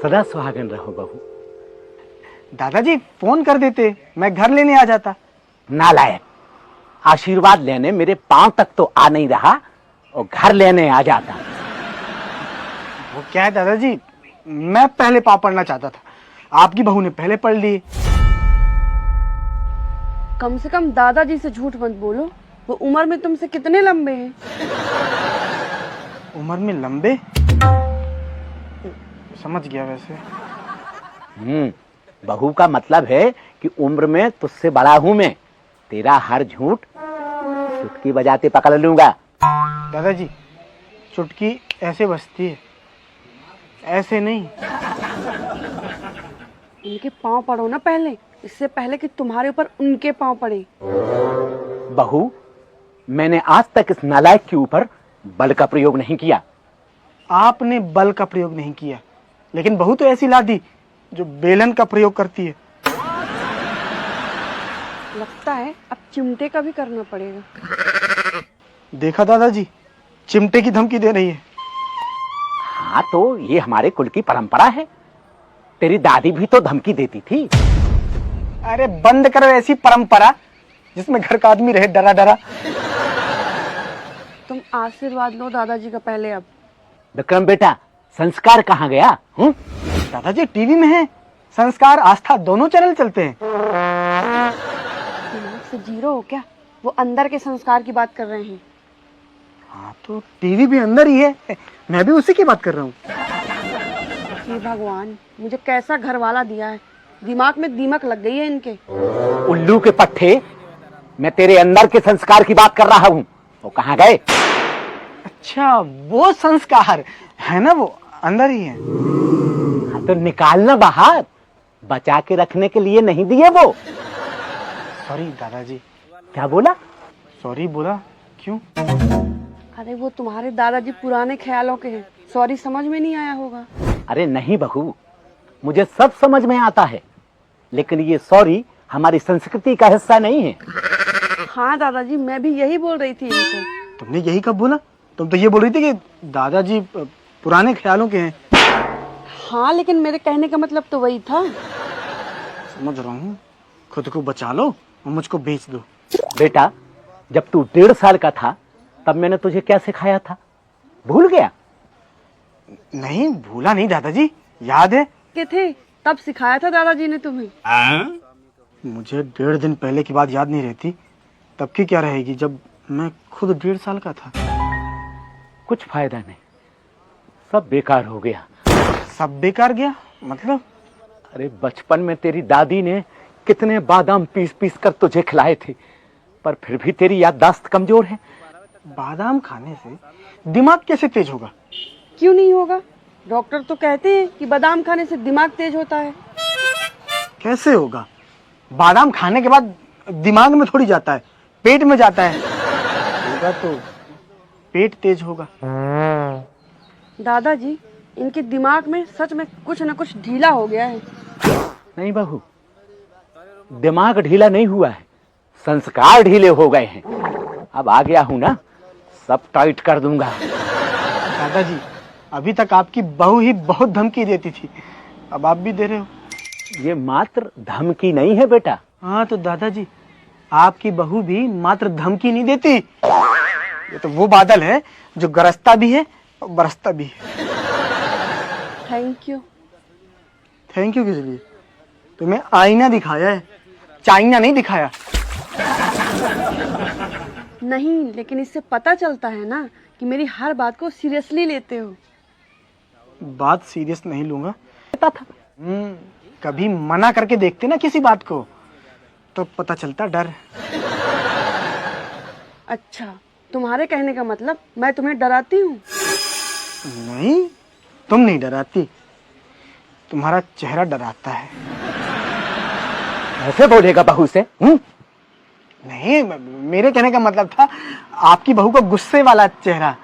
सदा सुहागन रहो बहू। दादाजी फोन कर देते, मैं घर लेने आ जाता। नालायक, आशीर्वाद लेने मेरे पांव तक तो आ नहीं रहा और घर लेने आ जाता। वो क्या है दादाजी, मैं पहले पाँव पढ़ना चाहता था, आपकी बहू ने पहले पढ़ लिए। कम से कम दादाजी से झूठ मत बोलो, वो उम्र में तुमसे कितने लंबे हैं? उम्र में लंबे? समझ गया वैसे। बहू का मतलब है कि उम्र में तुझसे बड़ा हूं मैं। तेरा हर झूठ चुटकी बजाते पकड़ लूंगा। दादाजी चुटकी ऐसे बजती है, ऐसे नहीं। उनके पाँव पड़ो ना पहले, इससे पहले कि तुम्हारे ऊपर उनके पाँव पड़े। बहू, मैंने आज तक इस नालायक के ऊपर बल का प्रयोग नहीं किया। आपने बल का प्रयोग नहीं किया, लेकिन बहू तो ऐसी लादी जो बेलन का प्रयोग करती है। लगता है अब चिमटे का भी करना पड़ेगा। देखा दादाजी, चिमटे की धमकी दे रही है। हाँ, तो ये हमारे कुल की परंपरा है। तेरी दादी भी तो धमकी देती थी। अरे बंद करो ऐसी परंपरा जिसमें घर का आदमी रहे डरा डरा। तुम आशीर्वाद लो दादाजी का पहले। अब विक्रम बेटा, संस्कार कहाँ गया? दादाजी टीवी में है, संस्कार आस्था दोनों चैनल चलते हैं। दिमाग से जीरो हो क्या? वो अंदर के संस्कार की बात कर रहे हैं। हाँ तो टीवी भी अंदर ही है, मैं भी उसी की बात कर रहा हूँ। हे भगवान, मुझे कैसा घर वाला दिया है, दिमाग में दीमक लग गई है इनके। उल्लू के पट्टे, मैं तेरे अंदर के संस्कार की बात कर रहा हूँ। वो कहाँ गए? अच्छा, वो संस्कार है ना, वो अंदर ही है। हाँ, तो निकालना बाहर, बचा के रखने के लिए नहीं दिए वो। सॉरी दादाजी। क्या बोला? सॉरी बोला, क्यों? अरे वो तुम्हारे दादाजी पुराने ख्यालों के हैं, सॉरी समझ में नहीं आया होगा। अरे नहीं बहू, मुझे सब समझ में आता है, लेकिन ये सॉरी हमारी संस्कृति का हिस्सा नहीं है। हाँ दादाजी, मैं भी यही बोल रही थी इनको। तुमने यही कब बोला? तुम तो ये बोल रही थी कि दादाजी पुराने ख्यालों के हैं। हाँ, लेकिन मेरे कहने का मतलब तो वही था। समझ रहा हूँ, खुद को बचा लो और मुझको बेच दो। बेटा, जब तू 1.5 साल का था तब मैंने तुझे क्या सिखाया था, भूल गया? नहीं भूला नहीं दादाजी, याद है। के थे तब सिखाया था दादाजी ने तुम्हें। मुझे 1.5 दिन पहले की बात याद नहीं रहती, तब की क्या रहेगी जब मैं खुद 1.5 साल का था। कुछ फायदा नहीं, सब बेकार हो गया। सब बेकार गया मतलब? अरे बचपन में तेरी दादी ने कितने बादाम पीस पीस कर तुझे खिलाए थे, पर फिर भी तेरी याददाश्त कमजोर है। बादाम खाने से दिमाग कैसे तेज होगा? क्यों नहीं होगा? डॉक्टर तो कहते हैं कि बादाम खाने से दिमाग तेज होता है। कैसे होगा? बादाम खाने के बाद दिमाग में थोड़ी जाता है, पेट में जाता है। होगा तो पेट तेज होगा। दादाजी, इनके दिमाग में सच में कुछ न कुछ ढीला हो गया है। नहीं बहू, दिमाग ढीला नहीं हुआ है, संस्कार ढीले हो गए हैं। अब आ गया हूं ना, सब टाइट कर दूंगा। दादाजी, अभी तक आपकी बहू ही बहुत धमकी देती थी, अब आप भी दे रहे हो। ये मात्र धमकी नहीं है बेटा। हाँ तो दादाजी, आपकी बहू भी मात्र धमकी नहीं देती, ये तो वो बादल है जो गरजता भी है और बरसता भी है। Thank you. थैंक यू किस लिए? तुम्हें आईना दिखाया है, चाइना नहीं दिखाया। नहीं, लेकिन इससे पता चलता है ना कि मेरी हर बात को सीरियसली लेते हो। बात सीरियस नहीं लूंगा। कभी मना करके देखते ना किसी बात को, तो पता चलता डर। अच्छा, तुम्हारे कहने का मतलब मैं तुम्हें डराती हूँ? नहीं, तुम नहीं डराती, तुम्हारा चेहरा डराता है। ऐसे बोलेगा बहू से? नहीं, मेरे कहने का मतलब था आपकी बहू को गुस्से वाला चेहरा।